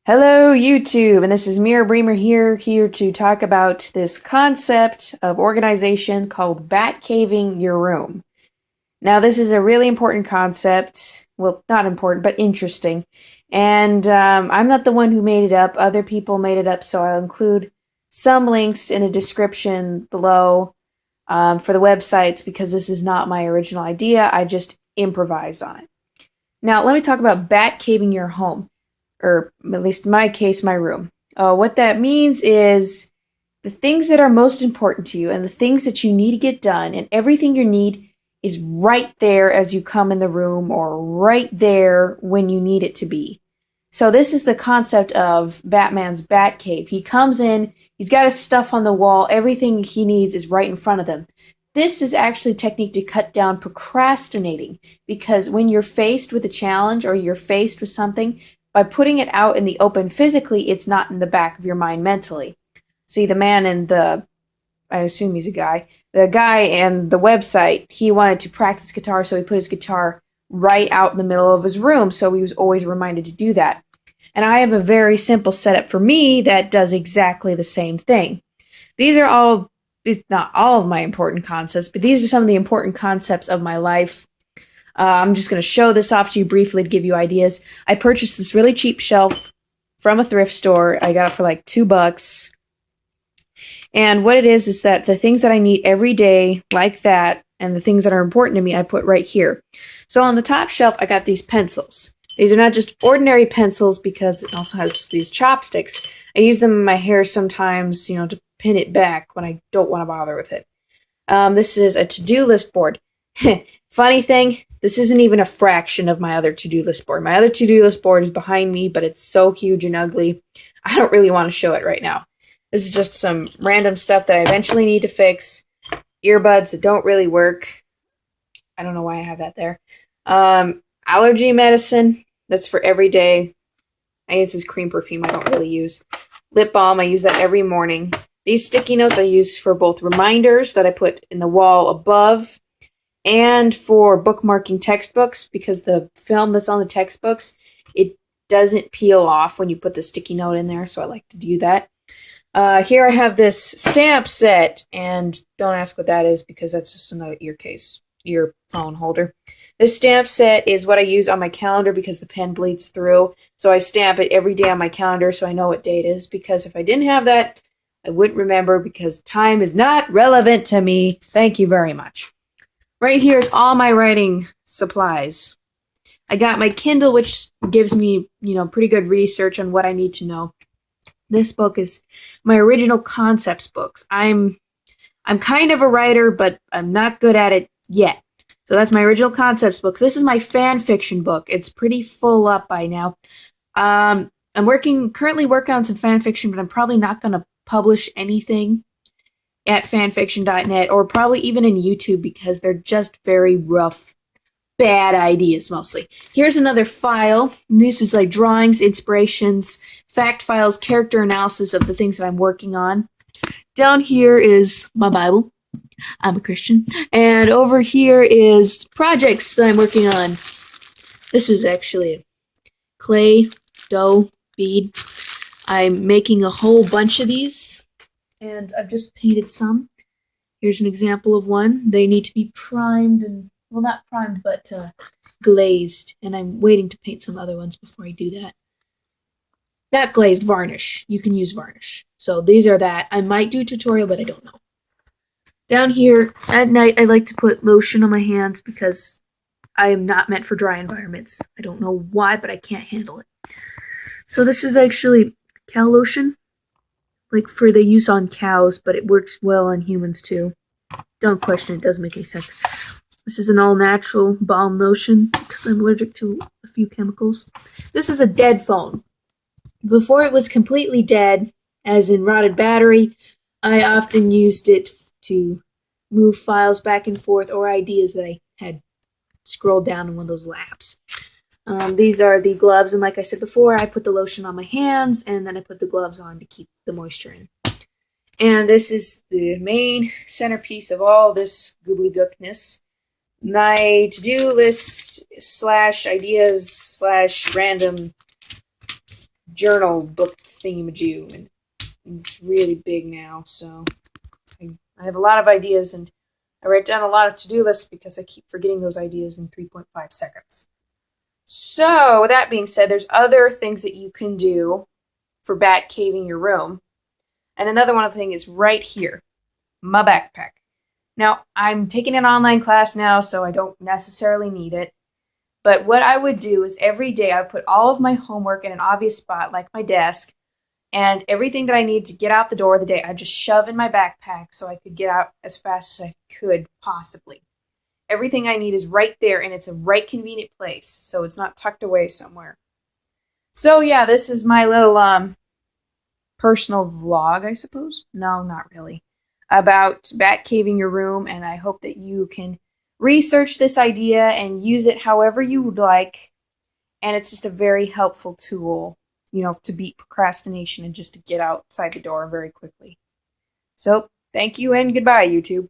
Hello, YouTube, and this is Mira Bremer here to talk about this concept of organization called Batcaving your room. Now, this is a really important concept. Well, not important, but interesting. And I'm not the one who made it up. Other people made it up, so I'll include some links in the description below for the websites because this is not my original idea. I just improvised on it. Now, let me talk about Batcaving your home. Or at least in my case, my room. What that means is the things that are most important to you and the things that you need to get done, and everything you need is right there as you come in the room or right there when you need it to be. So this is the concept of Batman's Batcave. He comes in, he's got his stuff on the wall, everything he needs is right in front of him. This is actually a technique to cut down procrastinating, because when you're faced with a challenge or you're faced with something, by putting it out in the open physically, it's not in the back of your mind mentally. See, the man in I assume he's a guy, the guy in the website, he wanted to practice guitar, so he put his guitar right out in the middle of his room, so he was always reminded to do that. And I have a very simple setup for me that does exactly the same thing. These are all, not all of my important concepts, but these are some of the important concepts of my life. I'm just going to show this off to you briefly to give you ideas. I purchased this really cheap shelf from a thrift store. I got it for like $2. And what it is that the things that I need every day, like that, and the things that are important to me, I put right here. So on the top shelf, I got these pencils. These are not just ordinary pencils because it also has these chopsticks. I use them in my hair sometimes, to pin it back when I don't want to bother with it. This is a to-do list board. Funny thing, this isn't even a fraction of my other to-do list board. My other to-do list board is behind me, but it's so huge and ugly, I don't really want to show it right now. This is just some random stuff that I eventually need to fix. Earbuds that don't really work. I don't know why I have that there. Allergy medicine, that's for every day. I use this cream perfume I don't really use. Lip balm, I use that every morning. These sticky notes I use for both reminders that I put in the wall above and for bookmarking textbooks, because the film that's on the textbooks, it doesn't peel off when you put the sticky note in there, so I like to do that. Here I have this stamp set, and don't ask what that is because that's just another earphone holder. This stamp set is what I use on my calendar because the pen bleeds through, so I stamp it every day on my calendar so I know what day it is, because if I didn't have that, I wouldn't remember, because time is not relevant to me. Thank you very much. Right here is all my writing supplies. I got my Kindle, which gives me, pretty good research on what I need to know. This book is my original concepts books. I'm kind of a writer, but I'm not good at it yet. So that's my original concepts books. This is my fan fiction book. It's pretty full up by now. I'm currently working on some fan fiction, but I'm probably not going to publish anything at fanfiction.net or probably even in YouTube because they're just very rough, bad ideas mostly. Here's another file. This is like drawings, inspirations, fact files, character analysis of the things that I'm working on. Down here is my Bible. I'm a Christian. And over here is projects that I'm working on. This is actually a clay dough bead. I'm making a whole bunch of these, and I've just painted some. Here's an example of one. They need to be primed and, well, not primed, but glazed. And I'm waiting to paint some other ones before I do that. Not glazed, varnish. You can use varnish. So these are that. I might do a tutorial, but I don't know. Down here, at night, I like to put lotion on my hands because I am not meant for dry environments. I don't know why, but I can't handle it. So this is actually cow lotion, like for the use on cows, but it works well on humans too. Don't question it, doesn't make any sense. This is an all-natural balm lotion because I'm allergic to a few chemicals. This is a dead phone. Before it was completely dead, as in rotted battery, I often used it to move files back and forth or ideas that I had scrolled down in one of those laps. These are the gloves, and like I said before, I put the lotion on my hands, and then I put the gloves on to keep the moisture in. And this is the main centerpiece of all this gobbledygookness. My to-do list / ideas / random journal book thingamajig, and it's really big now, so I have a lot of ideas, and I write down a lot of to-do lists because I keep forgetting those ideas in 3.5 seconds. So, with that being said, there's other things that you can do for bat caving your room. And another one of the things is right here, my backpack. Now, I'm taking an online class now, so I don't necessarily need it. But what I would do is every day I would put all of my homework in an obvious spot, like my desk, and everything that I need to get out the door of the day, I'd just shove in my backpack so I could get out as fast as I could possibly. Everything I need is right there, and it's a right convenient place, so it's not tucked away somewhere. So yeah, this is my little personal vlog, I suppose. No, not really. About bat caving your room, and I hope that you can research this idea and use it however you would like. And it's just a very helpful tool, to beat procrastination and just to get outside the door very quickly. So, thank you and goodbye, YouTube.